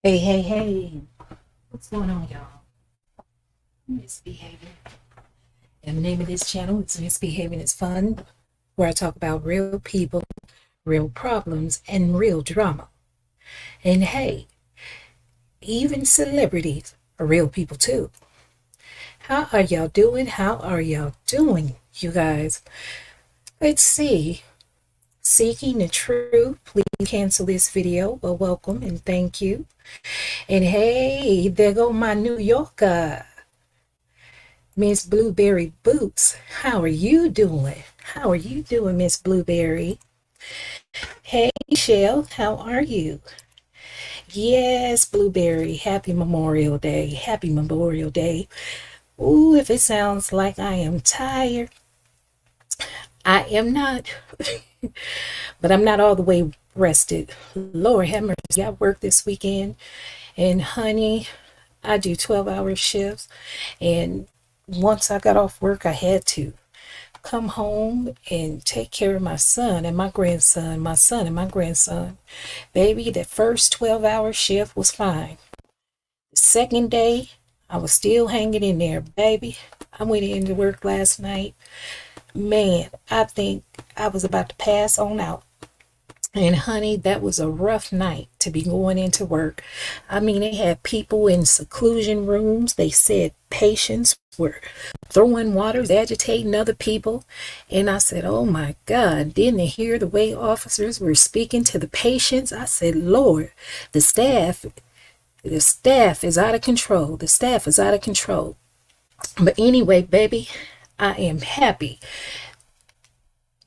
Hey, hey, hey. What's going on, y'all? Misbehaving. And the name of this channel is Misbehaving is Fun, where I talk about real people, real problems, and real drama. And hey, even celebrities are real people too. How are y'all doing? How are y'all doing, you guys? Let's see. Seeking the truth, please cancel this video. Well, welcome and thank you. And hey, there go my New Yorker, Miss Blueberry Boots. How are you doing? How are you doing, Miss Blueberry? Hey, Shell, how are you? Yes, Blueberry, happy Memorial Day. Happy Memorial Day. Ooh, if it sounds like I am tired, I am not. But I'm not all the way rested. Lord have mercy. I worked this weekend, and honey, I do 12-hour shifts. And once I got off work, I had to come home and take care of my son and my grandson, my son and my grandson. Baby, the first 12-hour shift was fine. The second day, I was still hanging in there, baby. I went into work last night. Man, I think I was about to pass on out. And honey, that was a rough night to be going into work. I mean, they had people in seclusion rooms. They said patients were throwing waters, agitating other people. And I said, oh my God, didn't they hear the way officers were speaking to the patients? I said, Lord, the staff is out of control. The staff is out of control. But anyway, baby, I am happy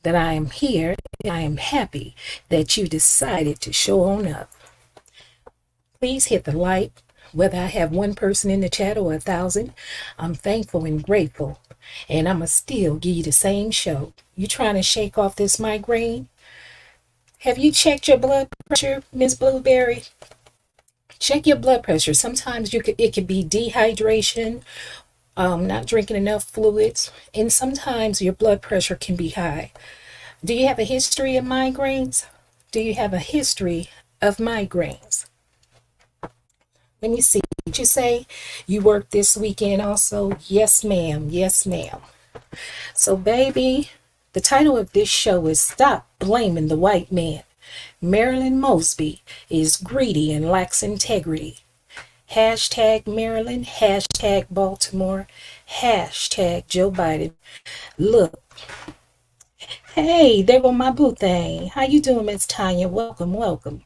that I am here. I am happy that you decided to show on up. Please hit the like, whether I have one person in the chat or 1,000. I'm thankful and grateful, and I'ma still give you the same show. You trying to shake off this migraine? Have you checked your blood pressure, Miss Blueberry? Check your blood pressure. Sometimes it could be dehydration, not drinking enough fluids, and sometimes your blood pressure can be high. Do you have a history of migraines? Do you have a history of migraines? Let me see. Did you say you worked this weekend also? Yes, ma'am. Yes, ma'am. So, baby, the title of this show is Stop Blaming the White Man. Marilyn Mosby is greedy and lacks integrity. Hashtag Maryland, hashtag Baltimore, hashtag Joe Biden. Look. Hey, there go my boo thing. How you doing, Miss Tanya? Welcome, welcome.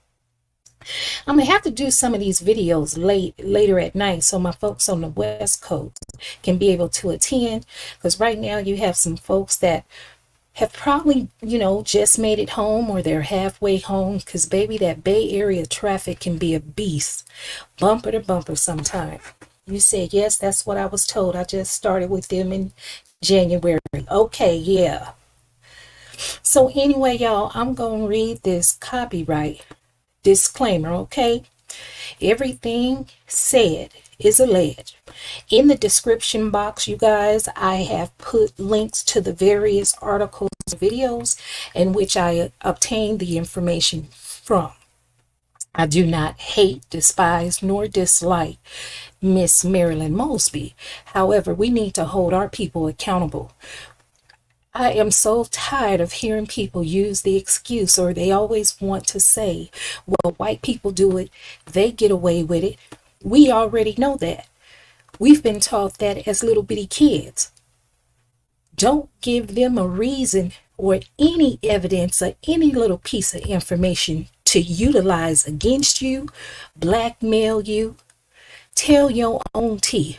I'm going to have to do some of these videos later at night so my folks on the West Coast can be able to attend. Because right now you have some folks that have probably, just made it home or they're halfway home. Because, baby, that Bay Area traffic can be a beast. Bumper to bumper sometime. You said, yes, that's what I was told. I just started with them in January. Okay, yeah. So anyway, y'all, I'm going to read this copyright disclaimer, okay? Everything said is alleged. In the description box, you guys, I have put links to the various articles and videos in which I obtained the information from. I do not hate, despise, nor dislike Miss Marilyn Mosby. However, we need to hold our people accountable. I am so tired of hearing people use the excuse, or they always want to say, well, white people do it, they get away with it. We already know that. We've been taught that as little bitty kids. Don't give them a reason or any evidence or any little piece of information to utilize against you, blackmail you. Tell your own tea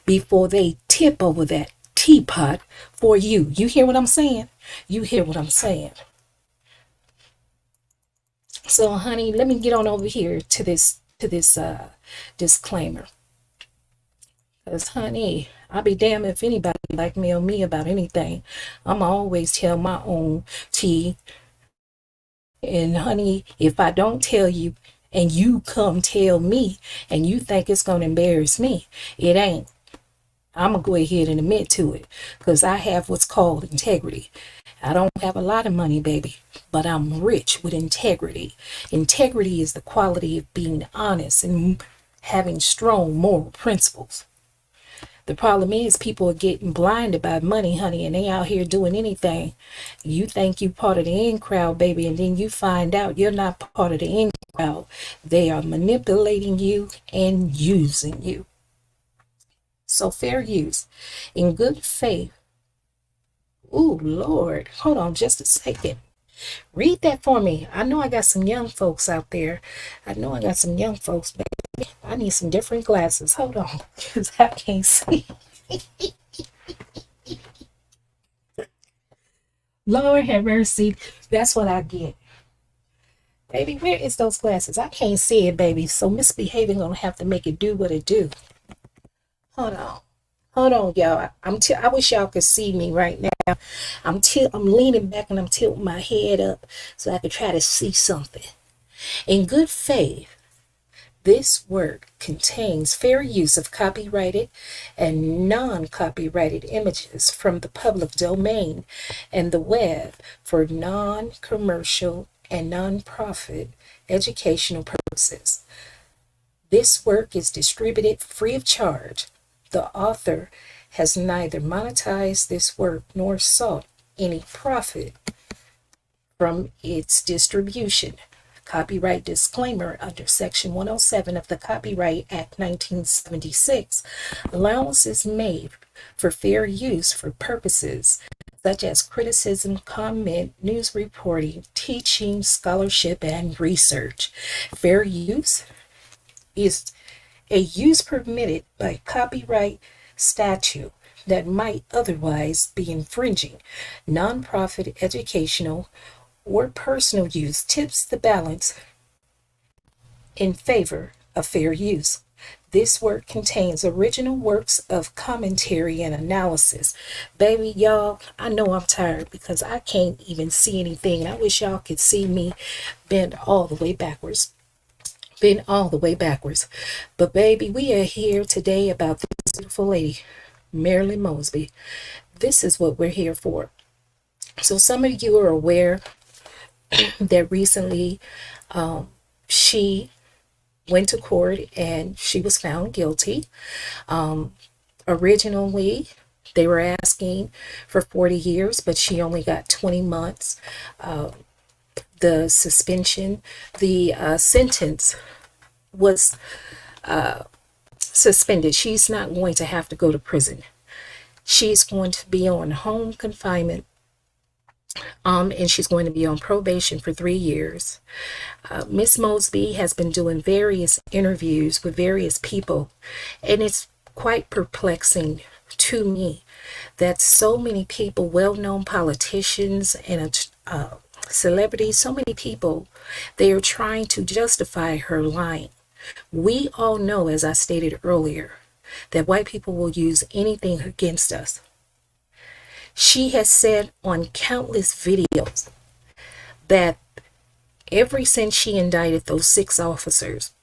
before they tip over that teapot for you. You hear what I'm saying? You hear what I'm saying? So, honey, let me get on over here to this disclaimer. Because, honey, I'll be damned if anybody blackmail me about anything. I'm always tell my own tea. And, honey, if I don't tell you and you come tell me and you think it's going to embarrass me, it ain't. I'm going to go ahead and admit to it because I have what's called integrity. I don't have a lot of money, baby, but I'm rich with integrity. Integrity is the quality of being honest and having strong moral principles. The problem is people are getting blinded by money, honey, and they out here doing anything. You think you part of the in crowd, baby, and then you find out you're not part of the in crowd. They are manipulating you and using you. So fair use. In good faith. Ooh, Lord. Hold on just a second. Read that for me. I know I got some young folks out there. I know I got some young folks, baby. I need some different glasses. Hold on. Because I can't see. Lord have mercy. That's what I get. Baby, where is those glasses? I can't see it, baby. So misbehaving gonna have to make it do what it do. Hold on, y'all. I wish y'all could see me right now. I'm leaning back and I'm tilting my head up so I could try to see something. In good faith, This work contains fair use of copyrighted and non-copyrighted images from the public domain and the web for non-commercial and non-profit educational purposes. This work is distributed free of charge. The author has neither monetized this work nor sought any profit from its distribution. Copyright disclaimer under Section 107 of the Copyright Act 1976. Allowance is made for fair use for purposes such as criticism, comment, news reporting, teaching, scholarship, and research. Fair use is a use permitted by copyright statute that might otherwise be infringing. Nonprofit, educational, or personal use tips the balance in favor of fair use. This work contains original works of commentary and analysis. Baby, y'all, I know I'm tired because I can't even see anything. I wish y'all could see me bent all the way backwards. But baby, we are here today about this beautiful lady, Marilyn Mosby. This is what we're here for. So some of you are aware that recently she went to court and she was found guilty. Originally, they were asking for 40 years, but she only got 20 months. The sentence was suspended. She's not going to have to go to prison. She's going to be on home confinement, and she's going to be on probation for 3 years. Miss Mosby has been doing various interviews with various people, and it's quite perplexing to me that so many people, well-known politicians and celebrities, so many people, they are trying to justify her lying. We all know, as I stated earlier, that white people will use anything against us. She has said on countless videos that ever since she indicted those 6 officers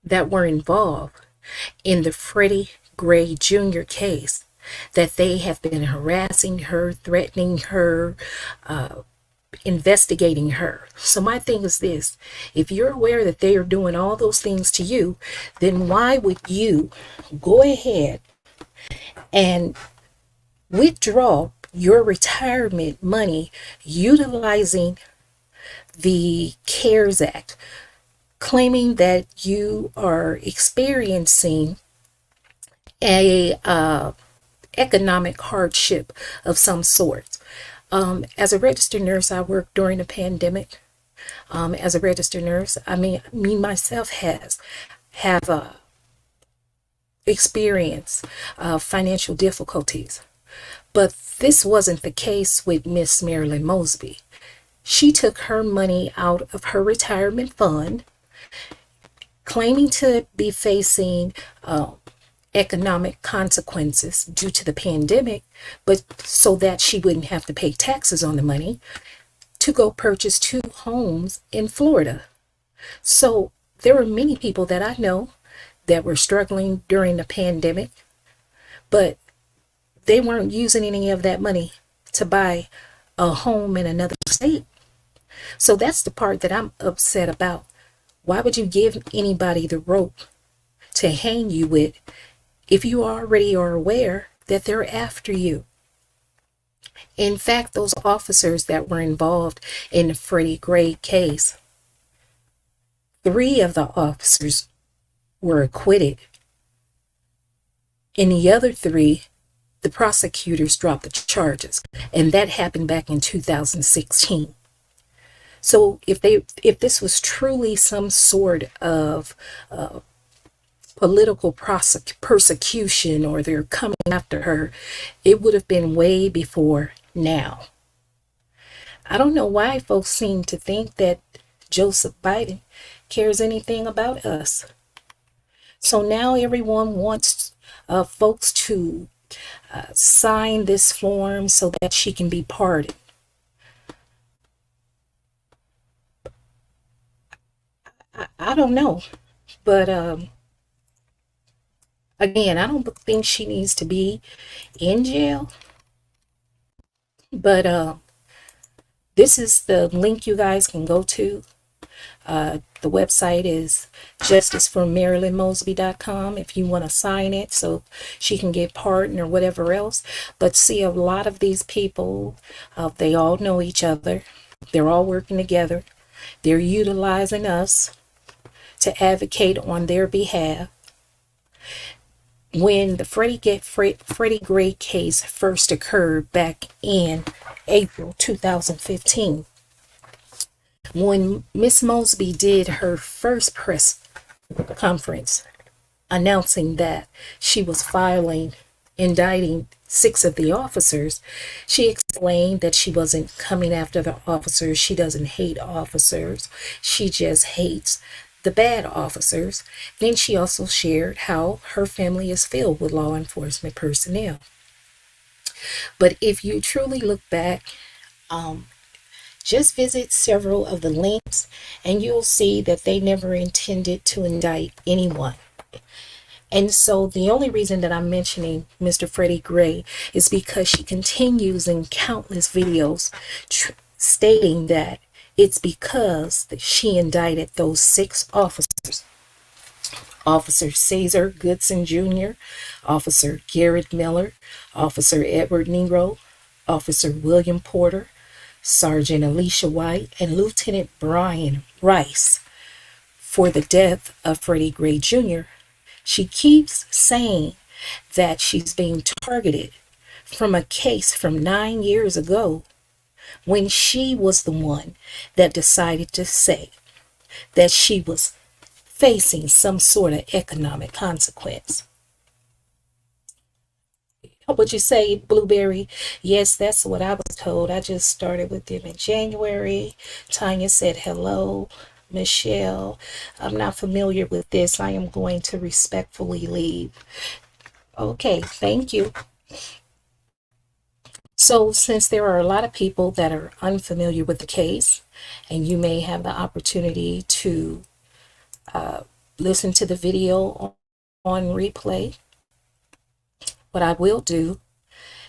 that were involved in the Freddie Gray Jr. case, that they have been harassing her, threatening her, investigating her. So my thing is this: if you're aware that they are doing all those things to you, then why would you go ahead and withdraw your retirement money utilizing the CARES Act, claiming that you are experiencing a economic hardship of some sort? As a registered nurse, I worked during the pandemic. As a registered nurse, me myself have experienced financial difficulties. But this wasn't the case with Miss Marilyn Mosby. She took her money out of her retirement fund, claiming to be facing economic consequences due to the pandemic, but so that she wouldn't have to pay taxes on the money, to go purchase 2 homes in Florida. So there were many people that I know that were struggling during the pandemic, but they weren't using any of that money to buy a home in another state. So that's the part that I'm upset about. Why would you give anybody the rope to hang you with if you already are aware that they're after you? In fact, those officers that were involved in the Freddie Gray case, 3 of the officers were acquitted. In the other 3, the prosecutors dropped the charges, and that happened back in 2016. So if this was truly some sort of political persecution, or they're coming after her, it would have been way before now. I don't know why folks seem to think that Biden cares anything about us. So now everyone wants folks to sign this form so that she can be pardoned. I don't know. But again, I don't think she needs to be in jail. But this is the link you guys can go to. The website is justiceformarilynmosby.com if you want to sign it so she can get pardoned or whatever else. But see, a lot of these people, they all know each other. They're all working together. They're utilizing us to advocate on their behalf. When the Freddie Gray case first occurred back in April 2015, when Miss Mosby did her first press conference announcing that she was indicting 6 of the officers, she explained that she wasn't coming after the officers. She doesn't hate officers. She just hates the bad officers. Then she also shared how her family is filled with law enforcement personnel. But if you truly look back, just visit several of the links and you'll see that they never intended to indict anyone. And so the only reason that I'm mentioning Mr. Freddie Gray is because she continues in countless videos stating that it's because she indicted those 6 officers. Officer Cesar Goodson Jr., Officer Garrett Miller, Officer Edward Nero, Officer William Porter, Sergeant Alicia White, and Lieutenant Brian Rice for the death of Freddie Gray Jr. She keeps saying that she's being targeted from a case from 9 years ago when she was the one that decided to say that she was facing some sort of economic consequence. What you say, Blueberry? Yes, that's what I was told. I just started with them in January. Tanya said hello. Michelle, I'm not familiar with this. I am going to respectfully leave. Okay, thank you. So since there are a lot of people that are unfamiliar with the case, and you may have the opportunity to listen to the video on replay, what I will do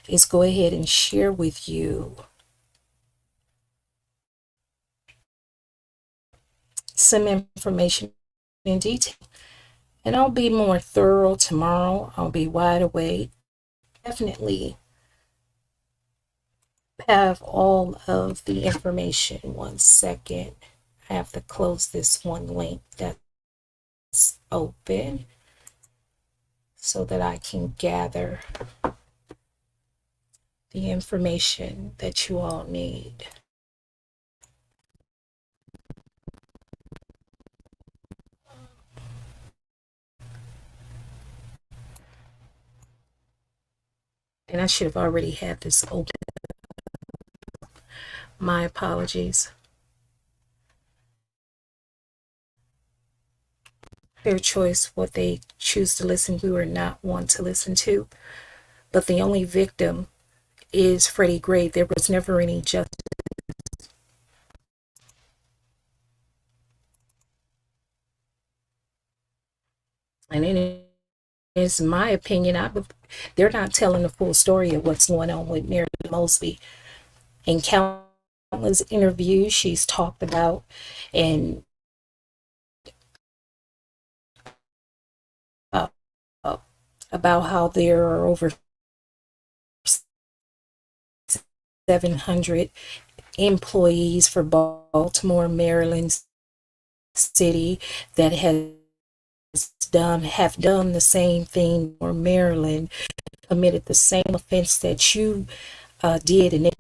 is go ahead and share with you some information in detail. And I'll be more thorough tomorrow. I'll be wide awake. Definitely have all of the information. 1 second. I have to close this one link that's open so that I can gather the information that you all need. And I should have already had this open. My apologies. Their choice what they choose to listen to or not want to listen to. But the only victim is Freddie Gray. There was never any justice. And it is my opinion, they're not telling the full story of what's going on with Marilyn Mosby. In countless interviews she's talked about, and about how there are over 700 employees for Baltimore, Maryland City that have done the same thing, or Maryland committed the same offense that you did. And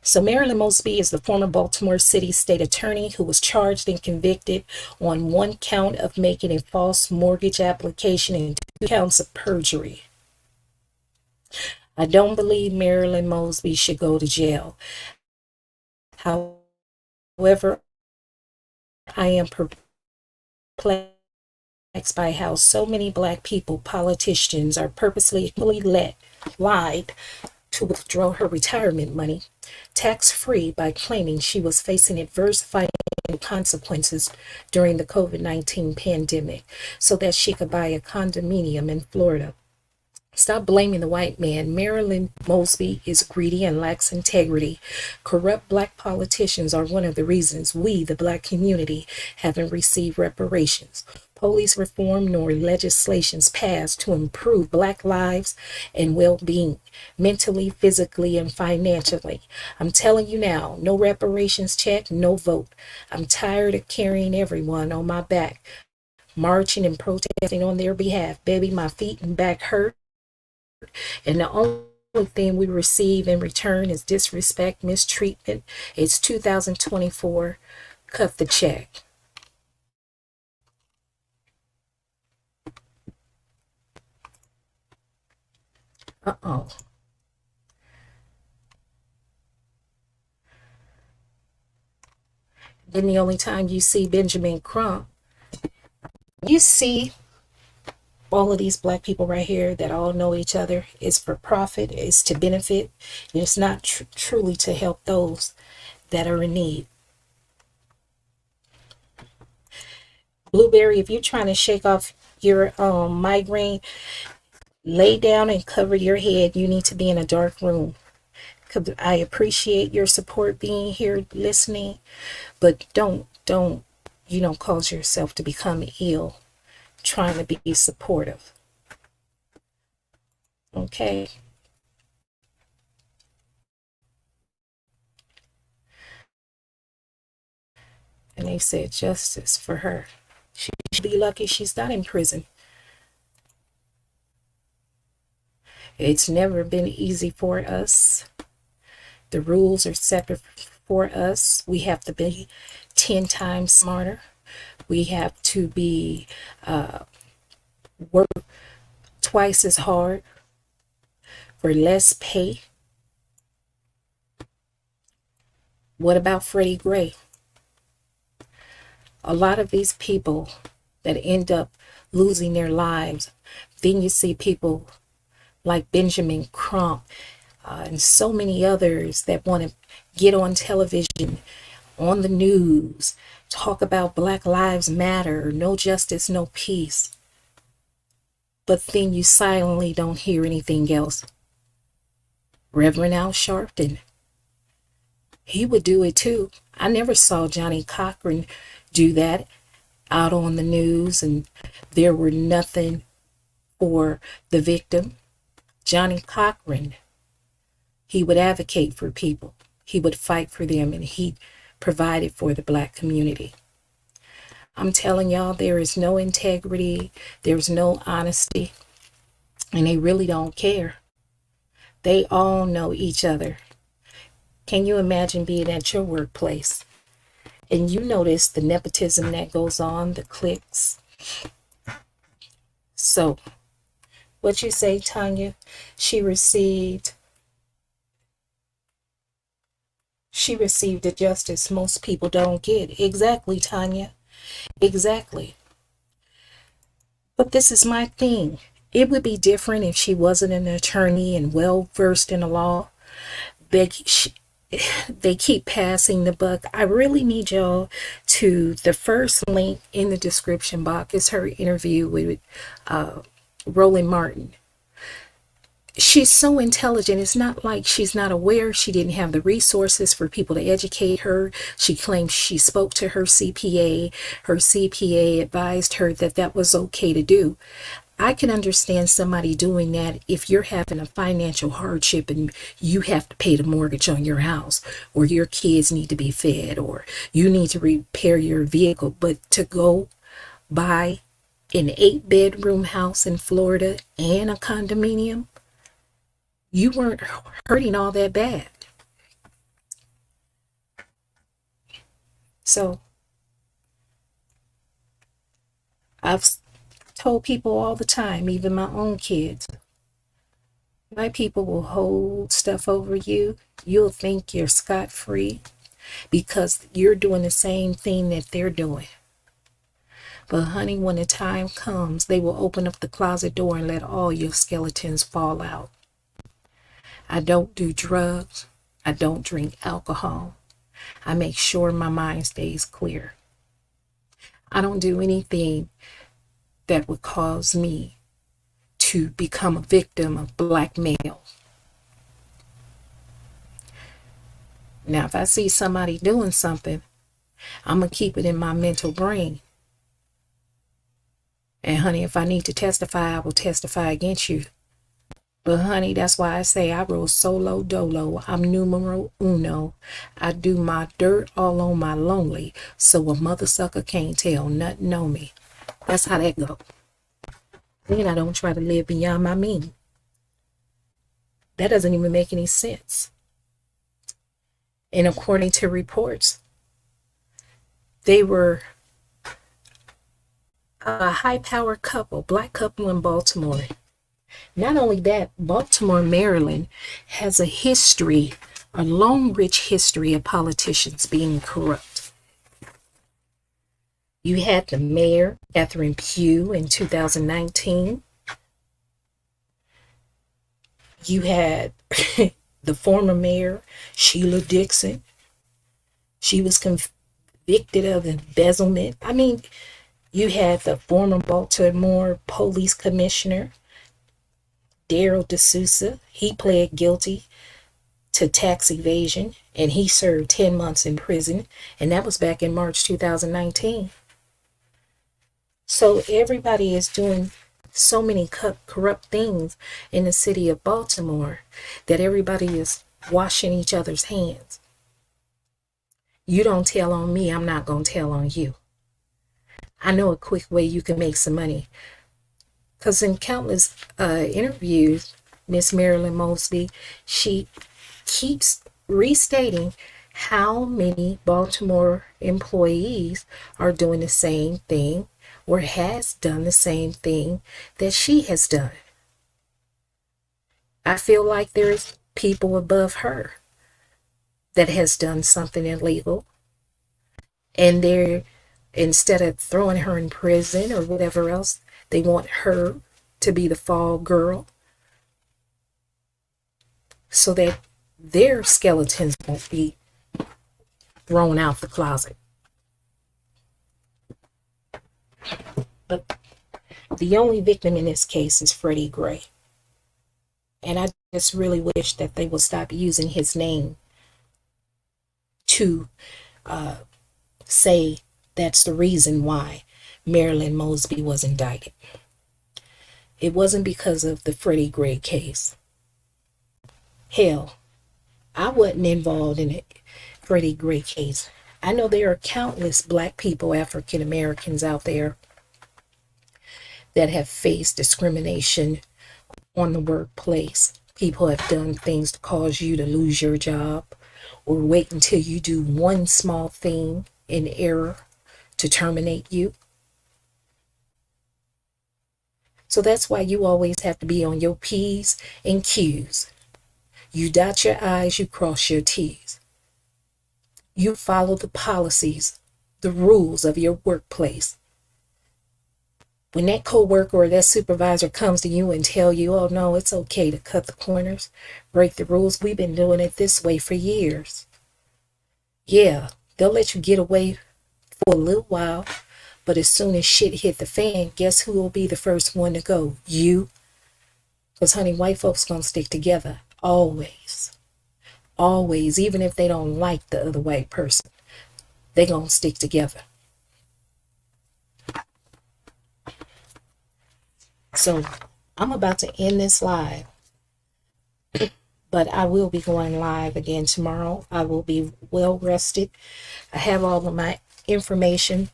so Marilyn Mosby is the former Baltimore City State Attorney who was charged and convicted on 1 count of making a false mortgage application and 2 counts of perjury. I don't believe Marilyn Mosby should go to jail. However, I am perplexed by how so many Black people, politicians, are purposely lied to withdraw her retirement money tax-free by claiming she was facing adverse financial consequences during the COVID-19 pandemic so that she could buy a condominium in Florida. Stop blaming the white man. Marilyn Mosby is greedy and lacks integrity. Corrupt black politicians are one of the reasons we, the black community, haven't received reparations. Police reform nor legislations passed to improve black lives and well-being, mentally, physically, and financially. I'm telling you now, no reparations check, no vote. I'm tired of carrying everyone on my back, marching and protesting on their behalf. Baby, my feet and back hurt. And the only thing we receive in return is disrespect, mistreatment. It's 2024. Cut the check. Uh-oh. Then the only time you see Benjamin Crump, you see all of these black people right here that all know each other is for profit, is to benefit, and it's not truly to help those that are in need. Blueberry, if you're trying to shake off your migraine, lay down and cover your head. You need to be in a dark room. I appreciate your support being here listening, but don't cause yourself to become ill trying to be supportive. Okay? And they said justice for her. She should be lucky she's not in prison. It's never been easy for us. The rules are separate for us. We have to be 10 times smarter. We have to be work twice as hard for less pay. What about Freddie Gray? A lot of these people that end up losing their lives, then you see people like Benjamin Crump and so many others that want to get on television, on the news, talk about Black Lives Matter, no justice, no peace. But then you silently don't hear anything else. Reverend Al Sharpton, he would do it too. I never saw Johnny Cochran do that out on the news, and there were nothing for the victim. Johnny Cochran, he would advocate for people. He would fight for them, and he provided for the black community. I'm telling y'all, there is no integrity, there's no honesty, and they really don't care. They all know each other. Can you imagine being at your workplace and you notice the nepotism that goes on, the cliques? So, what you say, Tanya? She received the justice most people don't get. Exactly, Tanya. Exactly. But this is my thing. It would be different if she wasn't an attorney and well versed in the law. They keep passing the buck. I really need y'all to, the first link in the description box is her interview with Roland Martin. She's so intelligent. It's not like she's not aware. She didn't have the resources for people to educate her. She claims she spoke to her CPA. Her CPA advised her that that was okay to do. I can understand somebody doing that if you're having a financial hardship and you have to pay the mortgage on your house, or your kids need to be fed, or you need to repair your vehicle. But to go buy an 8-bedroom house in Florida and a condominium, you weren't hurting all that bad. So I've told people all the time, even my own kids, white people will hold stuff over you. You'll think you're scot-free because you're doing the same thing that they're doing. But honey, when the time comes, they will open up the closet door and let all your skeletons fall out. I don't do drugs. I don't drink alcohol. I make sure my mind stays clear. I don't do anything that would cause me to become a victim of blackmail. Now, if I see somebody doing something, I'm going to keep it in my mental brain. And honey, if I need to testify, I will testify against you. But honey, that's why I say I roll solo dolo. I'm numero uno. I do my dirt all on my lonely, so a mother sucker can't tell nothing on me. That's how that go. Then I don't try to live beyond my means. That doesn't even make any sense. And according to reports, they were a high-powered couple, black couple in Baltimore. Not only that, Baltimore, Maryland has a history, a long, rich history of politicians being corrupt. You had the mayor, Catherine Pugh, in 2019. You had the former mayor, Sheila Dixon. She was convicted of embezzlement. I mean, you had the former Baltimore police commissioner, Daryl D'Souza. He pled guilty to tax evasion, and he served 10 months in prison, and that was back in March 2019. So everybody is doing so many corrupt things in the city of Baltimore that everybody is washing each other's hands. You don't tell on me, I'm not going to tell on you. I know a quick way you can make some money. Because in countless interviews, Miss Marilyn Mosby, she keeps restating how many Baltimore employees are doing the same thing or has done the same thing that she has done. I feel like there's people above her that has done something illegal, and they're, instead of throwing her in prison or whatever else, they want her to be the fall girl so that their skeletons won't be thrown out the closet. But the only victim in this case is Freddie Gray. And I just really wish that they would stop using his name to say that's the reason why Marilyn Mosby was indicted. It wasn't because of the Freddie Gray case. Hell, I wasn't involved in the Freddie Gray case. I know there are countless black people, African Americans out there that have faced discrimination on the workplace. People have done things to cause you to lose your job, or wait until you do one small thing in error to terminate you. So that's why you always have to be on your P's and Q's. You dot your I's, you cross your T's. You follow the policies, the rules of your workplace. When that coworker or that supervisor comes to you and tell you, oh no, it's okay to cut the corners, break the rules, we've been doing it this way for years. Yeah, they'll let you get away for a little while, but as soon as shit hit the fan, guess who will be the first one to go? You. Because honey, white folks gonna stick together. Always. Always. Even if they don't like the other white person, they gonna stick together. So I'm about to end this live, but I will be going live again tomorrow. I will be well rested. I have all of my information.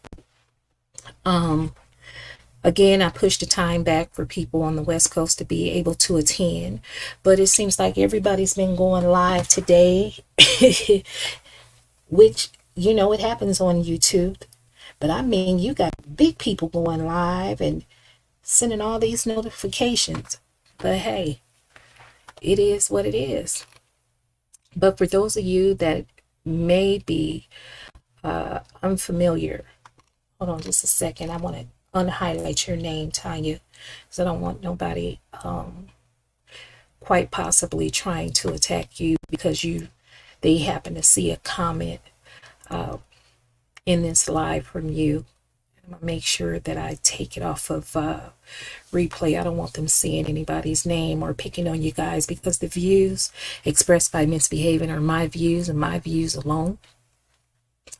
Again, I pushed the time back for people on the West Coast to be able to attend, but it seems like everybody's been going live today, which, you know, it happens on YouTube. But I mean, you got big people going live and sending all these notifications. But hey, it is what it is. But for those of you that may be unfamiliar, hold on just a second. I want to unhighlight your name, Tanya, because I don't want nobody quite possibly trying to attack you because they happen to see a comment in this live from you. I'm going to make sure that I take it off of replay. I don't want them seeing anybody's name or picking on you guys, because the views expressed by Misbehaving are my views and my views alone.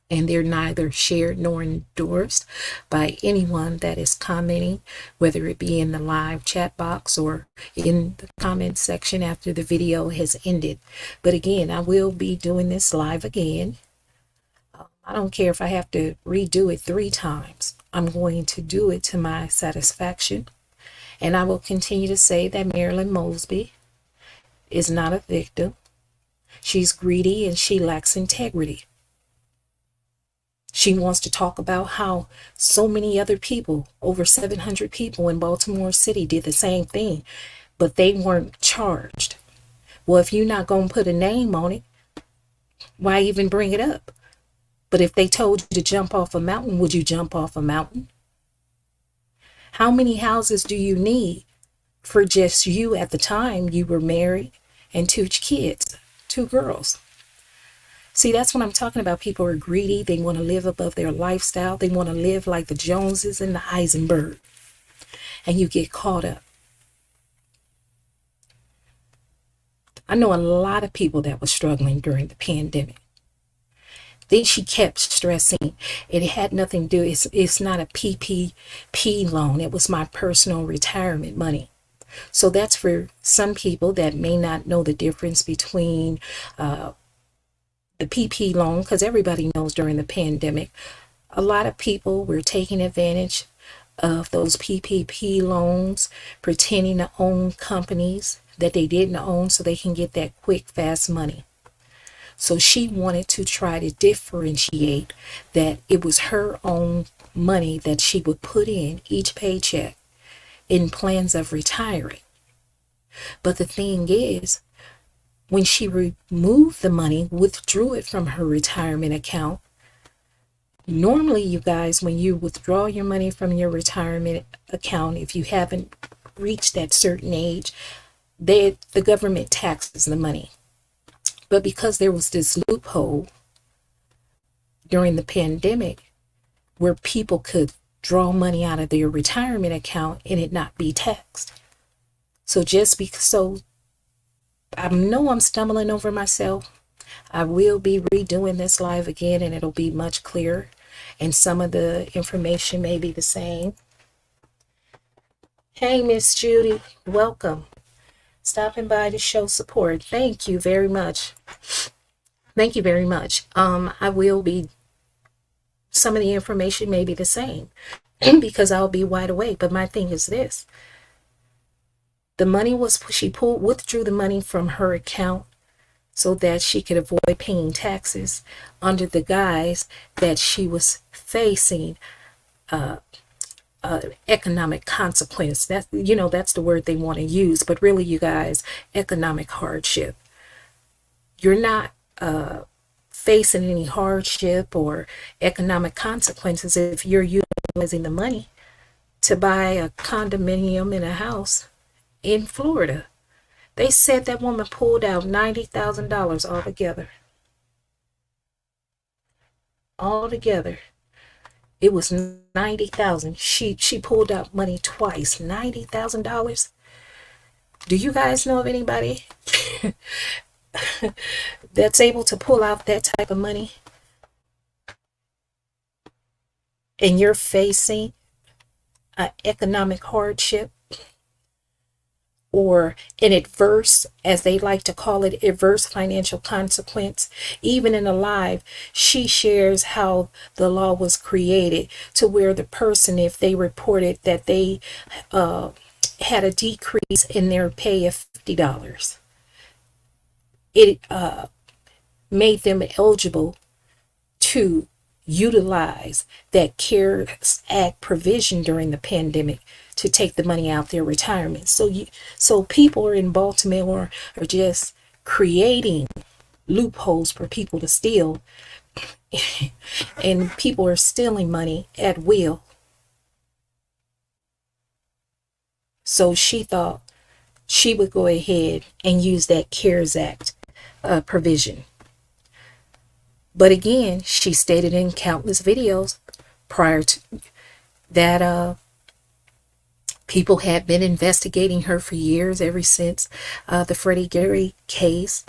And they're neither shared nor endorsed by anyone that is commenting, whether it be in the live chat box or in the comment section after the video has ended. But again, I will be doing this live again. I don't care if I have to redo it 3 times. I'm going to do it to my satisfaction. And I will continue to say that Marilyn Mosby is not a victim. She's greedy and she lacks integrity. She wants to talk about how so many other people, over 700 people in Baltimore City, did the same thing, but they weren't charged. Well, if you're not going to put a name on it, why even bring it up? But if they told you to jump off a mountain, would you jump off a mountain? How many houses do you need for just you at the time you were married and 2 kids, 2 girls? See, that's what I'm talking about. People are greedy. They want to live above their lifestyle. They want to live like the Joneses and the Eisenberg. And you get caught up. I know a lot of people that were struggling during the pandemic. Then she kept stressing it had nothing to do. It's not a PPP loan. It was my personal retirement money. So that's for some people that may not know the difference between the PP loan, because everybody knows during the pandemic, a lot of people were taking advantage of those PPP loans, pretending to own companies that they didn't own so they can get that quick, fast money. So she wanted to try to differentiate that it was her own money that she would put in each paycheck in plans of retiring. But the thing is, when she removed the money, withdrew it from her retirement account, normally, you guys, when you withdraw your money from your retirement account, if you haven't reached that certain age, the government taxes the money. But because there was this loophole during the pandemic where people could draw money out of their retirement account and it not be taxed. So I know I'm stumbling over myself. I will be redoing this live again, and it'll be much clearer. And some of the information may be the same. Hey, Miss Judy, welcome. Stopping by to show support. Thank you very much. Thank you very much. I will be, some of the information may be the same because I'll be wide awake. But my thing is this. The money was, withdrew the money from her account so that she could avoid paying taxes under the guise that she was facing economic consequence. That's the word they want to use, but really, you guys, economic hardship. You're not facing any hardship or economic consequences if you're utilizing the money to buy a condominium in a house in Florida. They said that woman pulled out $90,000 altogether. Altogether. It was $90,000. She pulled out money twice. $90,000. Do you guys know of anybody that's able to pull out that type of money? And you're facing an economic hardship or an adverse, as they like to call it, adverse financial consequence. Even in a live, she shares how the law was created to where the person, if they reported that they had a decrease in their pay of $50, it made them eligible to utilize that CARES Act provision during the pandemic to take the money out their retirement. So people in Baltimore are just creating loopholes for people to steal, and people are stealing money at will. So she thought she would go ahead and use that CARES Act provision. But again, she stated in countless videos prior to that people had been investigating her for years, ever since the Freddie Gary case.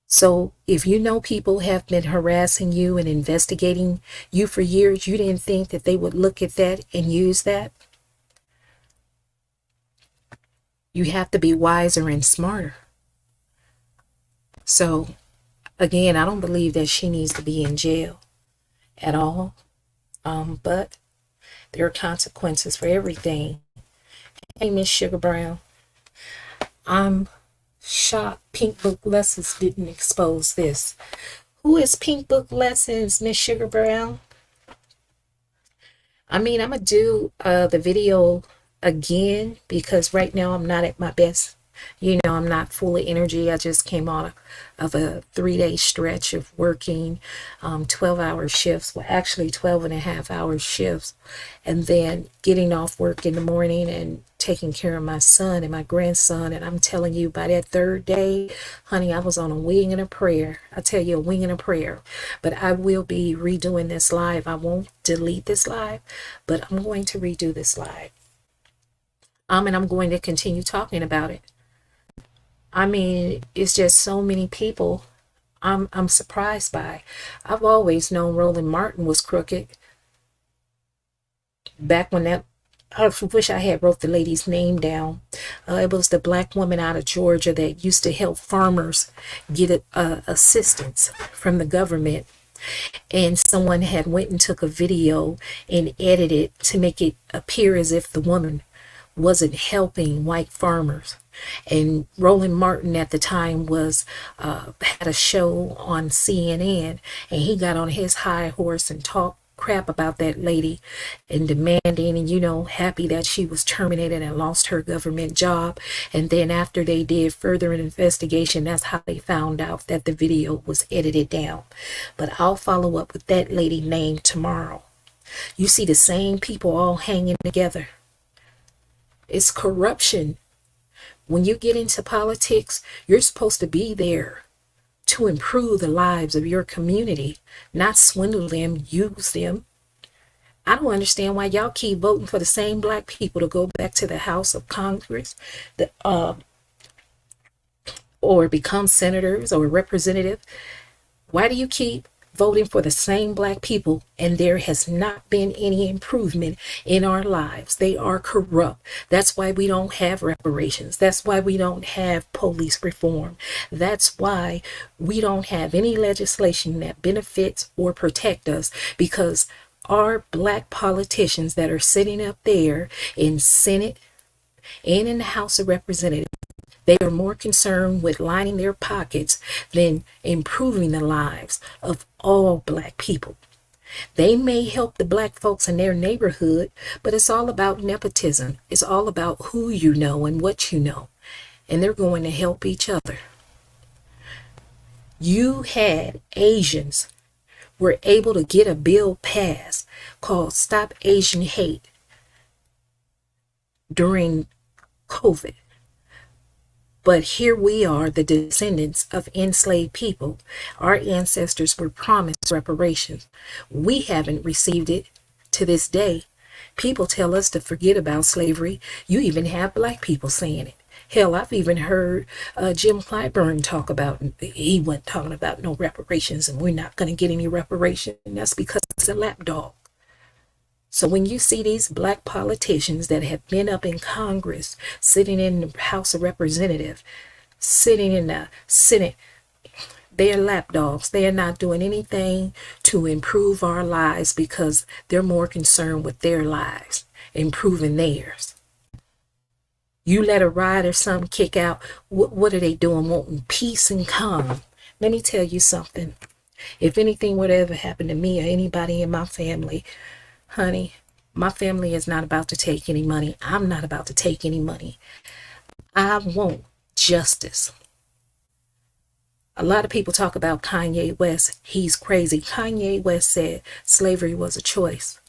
So if you know people have been harassing you and investigating you for years, you didn't think that they would look at that and use that? You have to be wiser and smarter. So again, I don't believe that she needs to be in jail at all. But there are consequences for everything. Hey, Miss Sugar Brown. I'm shocked Pink Book Lessons didn't expose this. Who is Pink Book Lessons, Miss Sugar Brown? I mean, I'm going to do the video again because right now I'm not at my best. You know, I'm not full of energy. I just came out of a 3-day stretch of working 12-hour shifts. Well, actually 12.5-hour shifts. And then getting off work in the morning and taking care of my son and my grandson. And I'm telling you, by that 3rd day, honey, I was on a wing and a prayer. I tell you, a wing and a prayer. But I will be redoing this live. I won't delete this live, but I'm going to redo this live. And I'm going to continue talking about it. I mean, it's just so many people I'm surprised by. I've always known Roland Martin was crooked. Back when that, I wish I had wrote the lady's name down. It was the black woman out of Georgia that used to help farmers get assistance from the government. And someone had went and took a video and edited to make it appear as if the woman wasn't helping white farmers. And Roland Martin at the time was had a show on CNN, and he got on his high horse and talked crap about that lady and demanding, and you know, happy that she was terminated and lost her government job. And then after they did further investigation, that's how they found out that the video was edited down. But I'll follow up with that lady name tomorrow. You see the same people all hanging together. It's corruption. When you get into politics, you're supposed to be there to improve the lives of your community, not swindle them, use them. I don't understand why y'all keep voting for the same black people to go back to the House of Congress, or become senators or representative. Why do you keep voting for the same black people and there has not been any improvement in our lives? They are corrupt. That's why we don't have reparations. That's why we don't have police reform. That's why we don't have any legislation that benefits or protect us, because our black politicians that are sitting up there in Senate and in the House of Representatives, they are more concerned with lining their pockets than improving the lives of all black people. They may help the black folks in their neighborhood, but it's all about nepotism. It's all about who you know and what you know. And they're going to help each other. You had Asians were able to get a bill passed called Stop Asian Hate during COVID. But here we are, the descendants of enslaved people. Our ancestors were promised reparations. We haven't received it to this day. People tell us to forget about slavery. You even have black people saying it. Hell, I've even heard Jim Clyburn talk about, he wasn't talking about no reparations and we're not going to get any reparation. And that's because it's a lapdog. So when you see these black politicians that have been up in Congress, sitting in the House of Representatives, sitting in the Senate, they're lapdogs. They are not doing anything to improve our lives because they're more concerned with their lives, improving theirs. You let a ride or something kick out, what are they doing? Wanting peace and calm. Let me tell you something. If anything would ever happen to me or anybody in my family, honey, my family is not about to take any money. I'm not about to take any money. I want justice. A lot of people talk about Kanye West. He's crazy. Kanye West said slavery was a choice.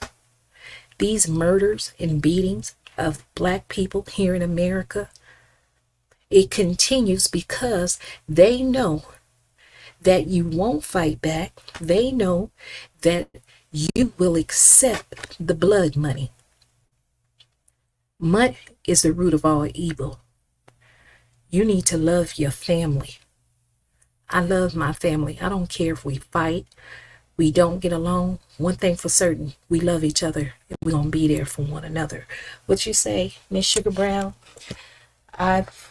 These murders and beatings of black people here in America, it continues because they know that you won't fight back. They know that you will accept the blood money. Money is the root of all evil. You need to love your family. I love my family. I don't care if we fight, we don't get along. One thing for certain, we love each other. We're going to be there for one another. What you say, Miss Sugar Brown? I've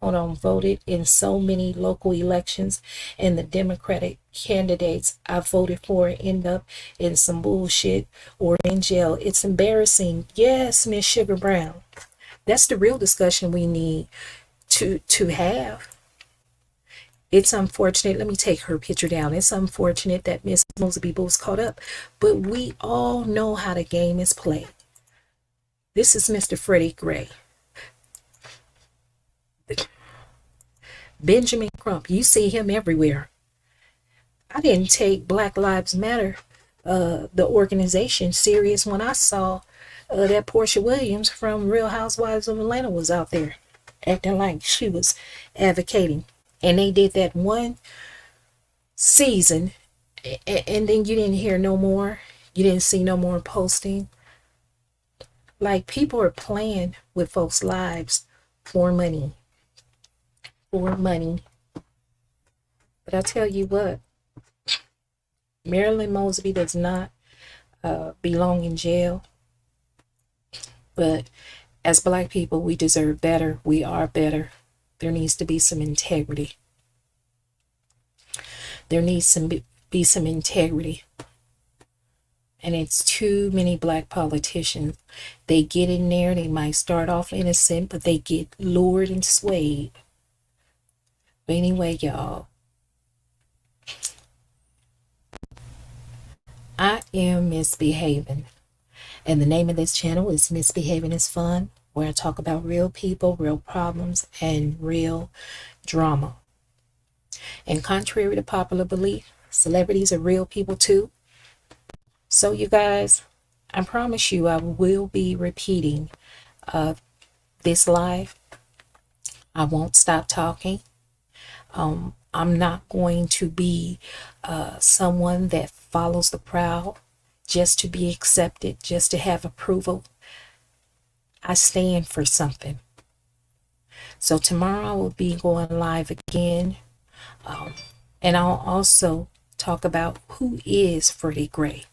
voted in so many local elections, and the Democratic candidates I voted for end up in some bullshit or in jail. It's embarrassing. Yes, Miss Sugar Brown. That's the real discussion we need to have. It's unfortunate. Let me take her picture down. It's unfortunate that Miss Mosby was caught up, but we all know how the game is played. This is Mr. Freddie Gray. Benjamin Crump, you see him everywhere. I didn't take Black Lives Matter, the organization, serious when I saw that Portia Williams from Real Housewives of Atlanta was out there acting like she was advocating. And they did that one season, and then you didn't hear no more. You didn't see no more posting. Like, people are playing with folks' lives for money. For money. But I tell you what, Marilyn Mosby does not belong in jail. But as Black people, we deserve better. We are better. There needs to be some integrity. There needs to be some integrity. And it's too many Black politicians. They get in there, they might start off innocent, but they get lured and swayed. But anyway, y'all, I am misbehaving. And the name of this channel is Misbehaving is Fun, where I talk about real people, real problems, and real drama. And contrary to popular belief, celebrities are real people too. So you guys, I promise you I will be repeating this live. I won't stop talking. I'm not going to be someone that follows the crowd just to be accepted, just to have approval. I stand for something. So tomorrow I will be going live again. And I'll also talk about who is Freddie Gray.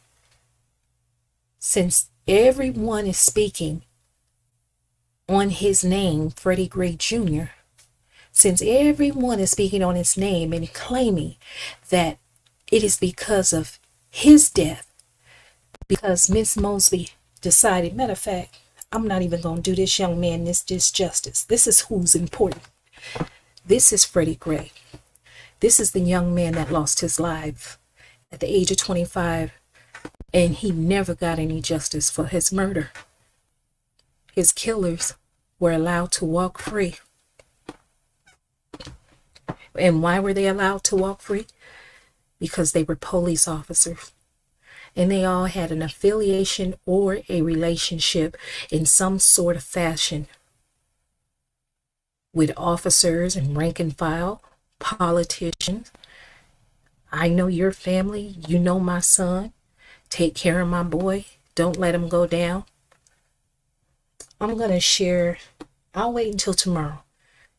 Since everyone is speaking on his name, Freddie Gray Jr., since everyone is speaking on his name and claiming that it is because of his death, because Miss Mosby decided, matter of fact, I'm not even going to do this young man this justice. This is who's important. This is Freddie Gray. This is the young man that lost his life at the age of 25, and he never got any justice for his murder. His killers were allowed to walk free. And why were they allowed to walk free? Because they were police officers. And they all had an affiliation or a relationship in some sort of fashion with officers and rank and file, politicians. I know your family. You know my son. Take care of my boy. Don't let him go down. I'm going to share. I'll wait until tomorrow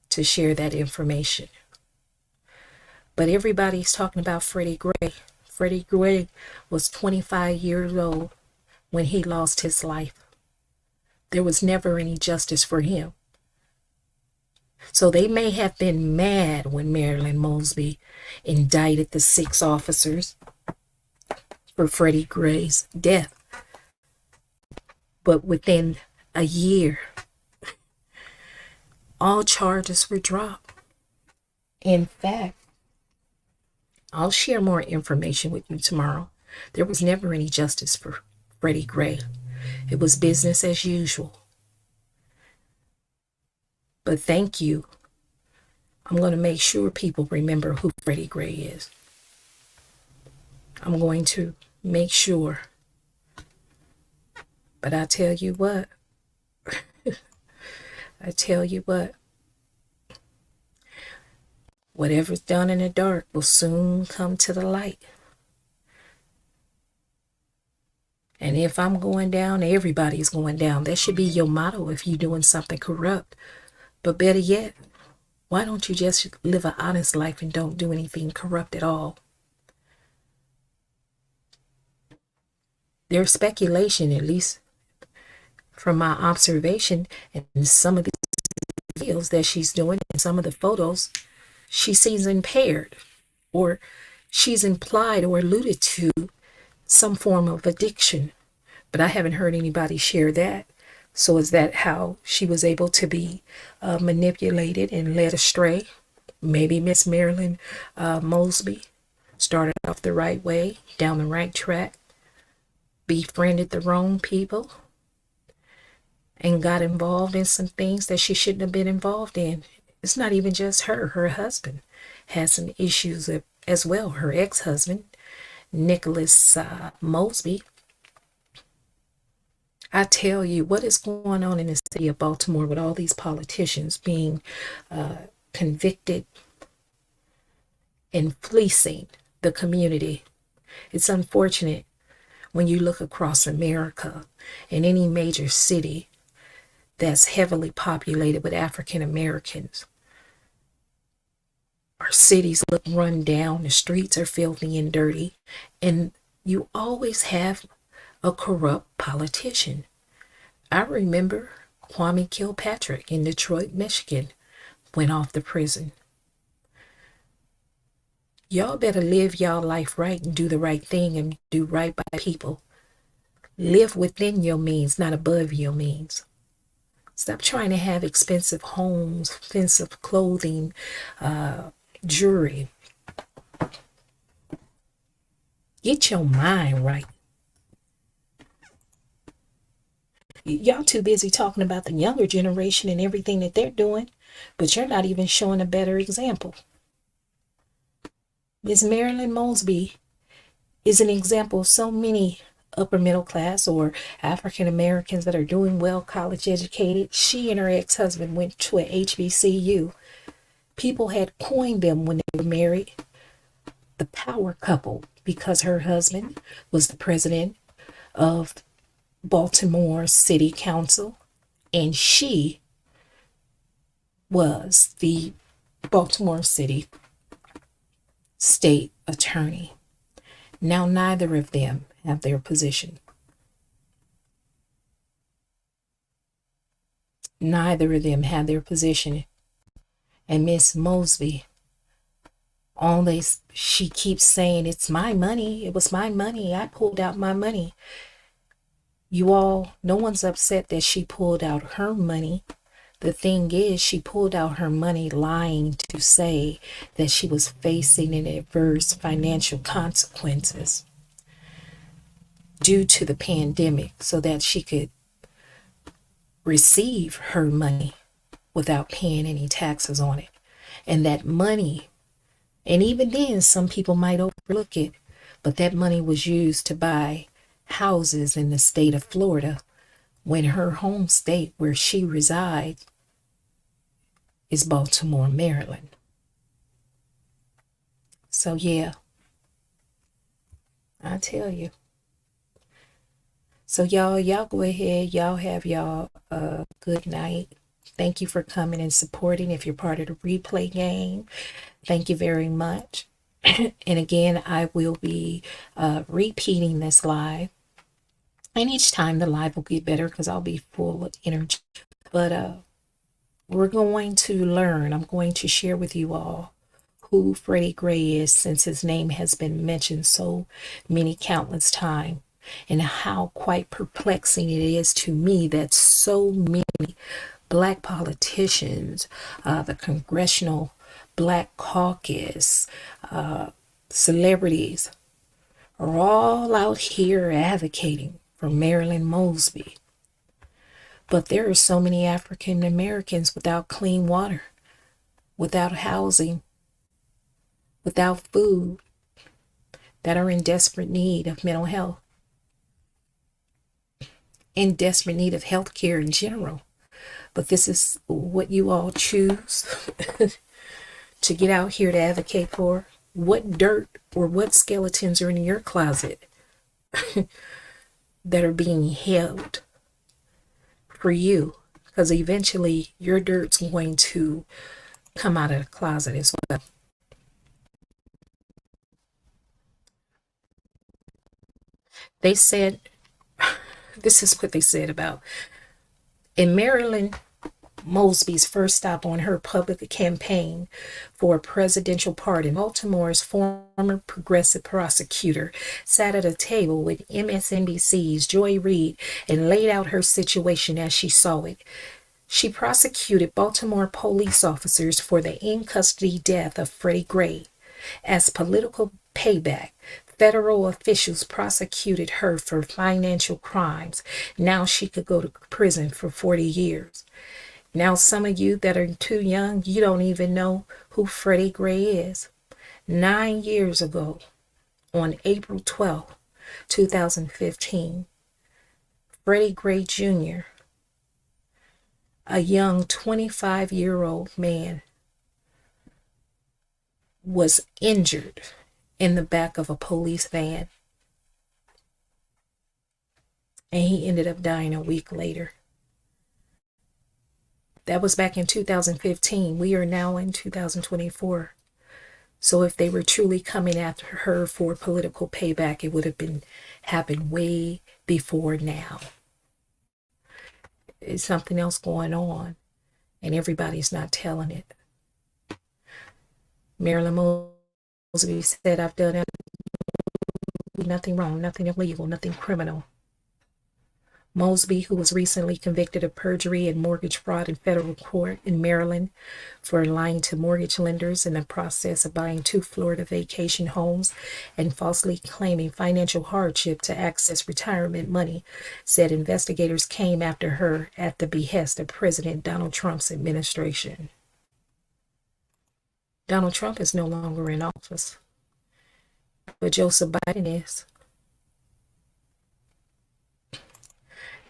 to share that information. But everybody's talking about Freddie Gray. Freddie Gray was 25 years old when he lost his life. There was never any justice for him. So they may have been mad when Marilyn Mosby indicted the 6 officers for Freddie Gray's death. But within a year, all charges were dropped. In fact, I'll share more information with you tomorrow. There was never any justice for Freddie Gray. It was business as usual. But thank you. I'm going to make sure people remember who Freddie Gray is. I'm going to make sure. But I tell you what. I tell you what. Whatever's done in the dark will soon come to the light. And if I'm going down, everybody's going down. That should be your motto if you're doing something corrupt. But better yet, why don't you just live an honest life and don't do anything corrupt at all? There's speculation, at least from my observation, and some of the videos that she's doing and some of the photos, she seems impaired, or she's implied or alluded to some form of addiction. But I haven't heard anybody share that. So is that how she was able to be manipulated and led astray? Maybe Miss Marilyn Mosby started off the right way, down the right track, befriended the wrong people, and got involved in some things that she shouldn't have been involved in. It's not even just her. Her husband has some issues as well. Her ex-husband, Nicholas Mosby. I tell you, what is going on in the city of Baltimore with all these politicians being convicted and fleecing the community? It's unfortunate when you look across America in any major city that's heavily populated with African Americans. Our cities look run down, the streets are filthy and dirty, and you always have a corrupt politician. I remember Kwame Kilpatrick in Detroit, Michigan, went off to prison. Y'all better live y'all life right and do the right thing and do right by people. Live within your means, not above your means. Stop trying to have expensive homes, expensive clothing, jewelry. Get your mind right. Y'all too busy talking about the younger generation and everything that they're doing, but you're not even showing a better example. Miss Marilyn Mosby is an example of so many upper middle class or African Americans that are doing well, college educated. She and her ex-husband went to a HBCU. People had coined them when they were married the power couple because her husband was the president of Baltimore City Council and she was the Baltimore City State Attorney. Now neither of them have their position. Neither of them had their position. And Miss Mosby, she keeps saying, it's my money. It was my money. I pulled out my money. You all, no one's upset that she pulled out her money. The thing is, she pulled out her money lying to say that she was facing an adverse financial consequences due to the pandemic so that she could receive her money without paying any taxes on it. And that money, and even then some people might overlook it, but that money was used to buy houses in the state of Florida when her home state where she resides is Baltimore, Maryland. So yeah, I tell you. So y'all go ahead. Y'all have y'all a good night. Thank you for coming and supporting. If you're part of the replay game, thank you very much. And again, I will be repeating this live. And each time the live will get better because I'll be full of energy. But we're going to learn. I'm going to share with you all who Freddie Gray is, since his name has been mentioned so many countless times, and how quite perplexing it is to me that so many black politicians, the Congressional Black Caucus, celebrities, are all out here advocating for Marilyn Mosby. But there are so many African Americans without clean water, without housing, without food, that are in desperate need of mental health, in desperate need of health care in general. But this is what you all choose to get out here to advocate for? What dirt or what skeletons are in your closet that are being held for you? Because eventually your dirt's going to come out of the closet as well. They said, this is what they said about in Marilyn Mosby's first stop on her public campaign for a presidential pardon. Baltimore's former progressive prosecutor sat at a table with MSNBC's Joy Reid and laid out her situation as she saw it. She prosecuted Baltimore police officers for the in-custody death of Freddie Gray. As political payback, federal officials prosecuted her for financial crimes. Now she could go to prison for 40 years. Now some of you that are too young, you don't even know who Freddie Gray is. 9 years ago, on April 12th, 2015, Freddie Gray Jr., a young 25-year-old man, was injured in the back of a police van, and he ended up dying a week later. That was back in 2015. We are now in 2024. So if they were truly coming after her for political payback, it would have happened way before now. It's something else going on, and everybody's not telling it. Marilyn Mosby said, I've done nothing wrong, nothing illegal, nothing criminal. Mosby, who was recently convicted of perjury and mortgage fraud in federal court in Maryland for lying to mortgage lenders in the process of buying 2 Florida vacation homes and falsely claiming financial hardship to access retirement money, said investigators came after her at the behest of President Donald Trump's administration. Donald Trump is no longer in office, but Joseph Biden is.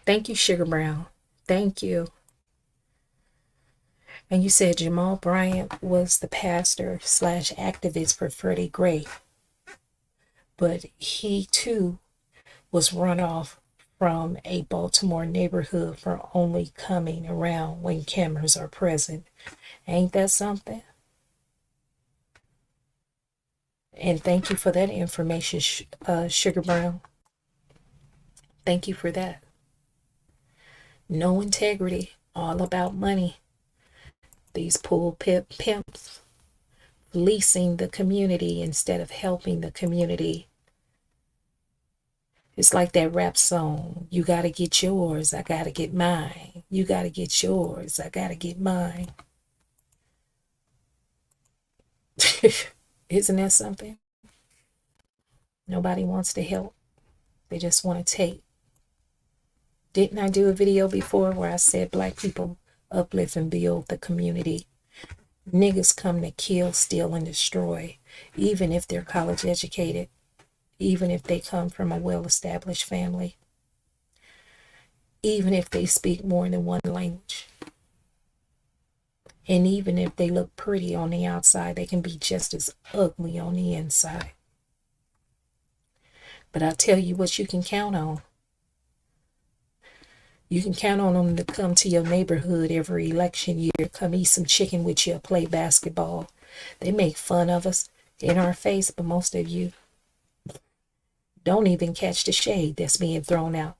Thank you, Sugar Brown. Thank you. And you said Jamal Bryant was the pastor / activist for Freddie Gray. But he too was run off from a Baltimore neighborhood for only coming around when cameras are present. Ain't that something? And thank you for that information, Sugar Brown. Thank you for that. No integrity, all about money. These pulpit pimps fleecing the community instead of helping the community. It's like that rap song, you gotta get yours, I gotta get mine. You gotta get yours, I gotta get mine. Isn't that something? Nobody wants to help. They just want to take. Didn't I do a video before where I said black people uplift and build the community? Niggas come to kill, steal, and destroy, even if they're college educated, even if they come from a well-established family, even if they speak more than one language. And even if they look pretty on the outside, they can be just as ugly on the inside. But I'll tell you what you can count on. You can count on them to come to your neighborhood every election year, come eat some chicken with you, play basketball. They make fun of us in our face, but most of you don't even catch the shade that's being thrown out.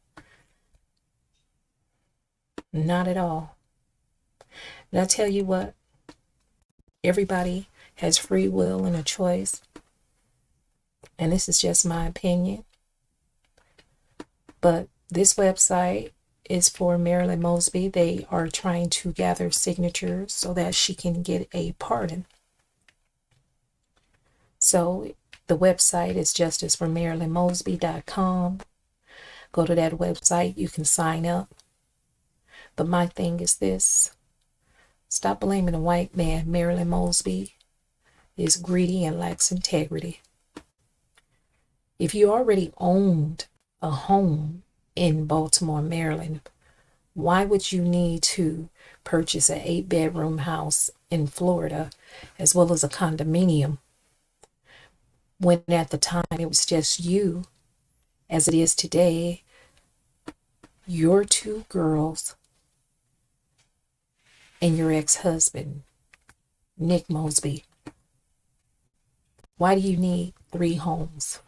Not at all. But I tell you what, everybody has free will and a choice. And this is just my opinion. But this website is for Marilyn Mosby. They are trying to gather signatures so that she can get a pardon. So the website is justiceformarilynmosby.com. Go to that website. You can sign up. But my thing is this. Stop blaming a white man. Marilyn Mosby is greedy and lacks integrity. If you already owned a home in Baltimore, Maryland, why would you need to purchase an 8-bedroom house in Florida, as well as a condominium, when at the time it was just you, as it is today, your two girls, and your ex-husband, Nick Mosby. Why do you need 3 homes?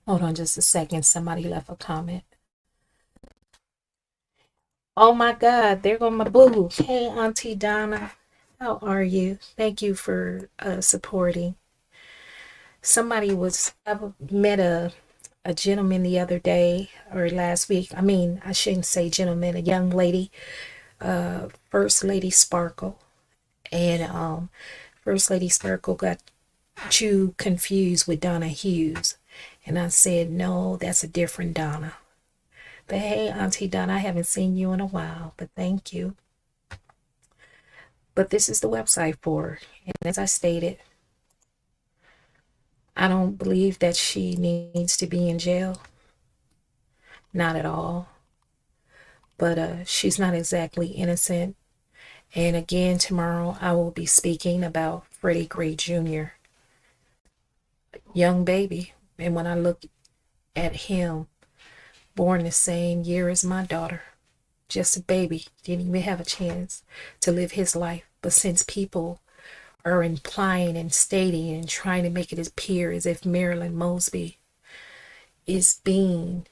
Hold on just a second. Somebody left a comment. Oh my God, there go my boo. Hey, Auntie Donna. How are you? Thank you for supporting. I met a gentleman the other day or last week. I mean, I shouldn't say gentleman, a young lady, First Lady Sparkle. And First Lady Sparkle got you confused with Donna Hughes. And I said, no, that's a different Donna. But hey, Auntie Donna, I haven't seen you in a while, but thank you. But this is the website for her. And as I stated, I don't believe that she needs to be in jail. Not at all. But she's not exactly innocent. And again, tomorrow I will be speaking about Freddie Gray Jr., young baby. And when I look at him, born the same year as my daughter, just a baby, didn't even have a chance to live his life. But since people are implying and stating and trying to make it appear as if Marilyn Mosby is being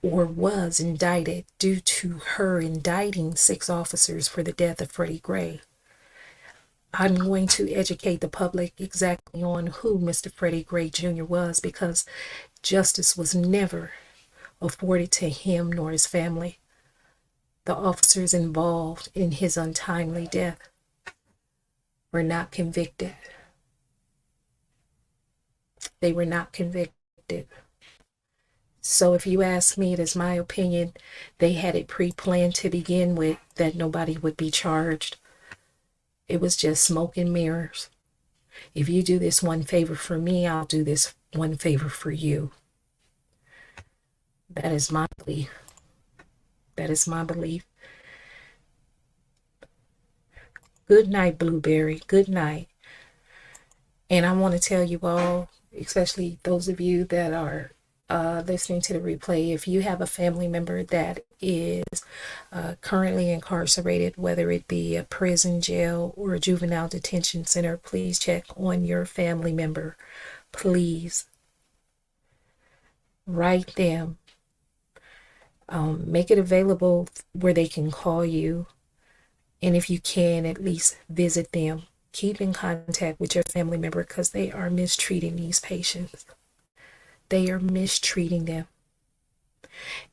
or was indicted due to her indicting 6 officers for the death of Freddie Gray, I'm going to educate the public exactly on who Mr. Freddie Gray Jr. was, because justice was never afforded to him nor his family. The officers involved in his untimely death were not convicted. They were not convicted. So if you ask me, it is my opinion they had it pre-planned to begin with, that nobody would be charged. It was just smoke and mirrors. If you do this one favor for me, I'll do this one favor for you. That is my belief. That is my belief. Good night, Blueberry. Good night. And I want to tell you all, especially those of you that are listening to the replay, if you have a family member that is currently incarcerated, whether it be a prison, jail, or a juvenile detention center, please check on your family member. Please write them. Make it available where they can call you. And if you can, at least visit them. Keep in contact with your family member, because they are mistreating these patients. They are mistreating them.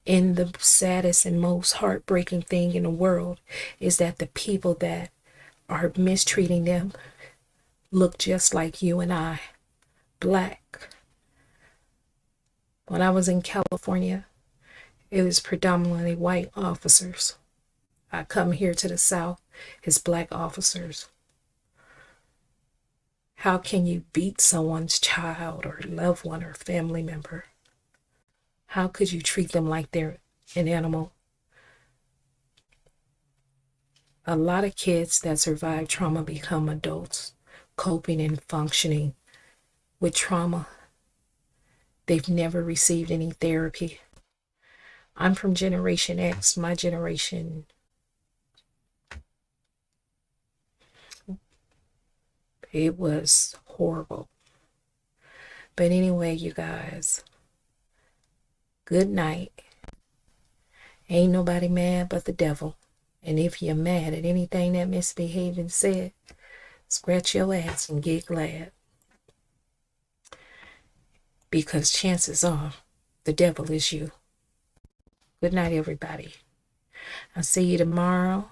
And the saddest and most heartbreaking thing in the world is that the people that are mistreating them look just like you and I, black. When I was in California, it was predominantly white officers. I come here to the South, it's black officers. How can you beat someone's child or loved one or family member? How could you treat them like they're an animal? A lot of kids that survive trauma become adults, coping and functioning with trauma. They've never received any therapy. I'm from Generation X. My generation, it was horrible. But anyway, you guys, good night. Ain't nobody mad but the devil. And if you're mad at anything that misbehaving said, scratch your ass and get glad. Because chances are the devil is you. Good night, everybody. I'll see you tomorrow